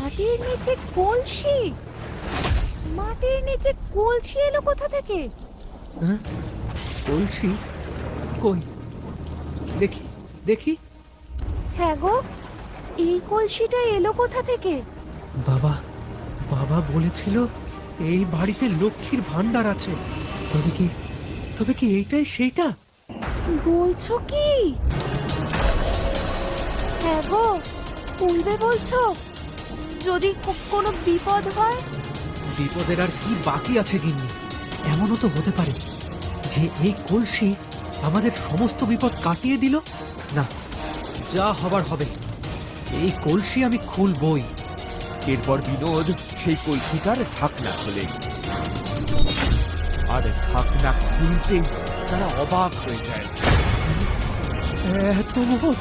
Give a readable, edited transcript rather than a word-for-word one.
মাটির নিচে কলসি, মাটির নিচে কলসি এলো কোথা থেকে? হ্যাঁ, কলসি কই? দেখি দেখি। হ্যাঁ গো, এই কলসিটা এলো কোথা থেকে? বাবা বাবা বলেছিল এই বাড়িতে লক্ষ্মীর ভান্ডার আছে। তবে কি এইটাই সেইটা? বলছো কি? হ্যাঁ গো, খুলবে বলছো? যদি কোনো বিপদ হয়? বিপদের আর কি বাকি আছে গিন্নি? এমনও তো হতে পারে যে এই কলসি আমাদের সমস্ত বিপদ কাটিয়ে দিল। না, যা হবার হবে, এই কলসি আমি খুলবই। এরপর বিনোদ সেই কলসিটার ঢাকনা খোলে, আর ঢাকনা খুলতেই তারা অবাক হয়ে যায়। এত মহৎ,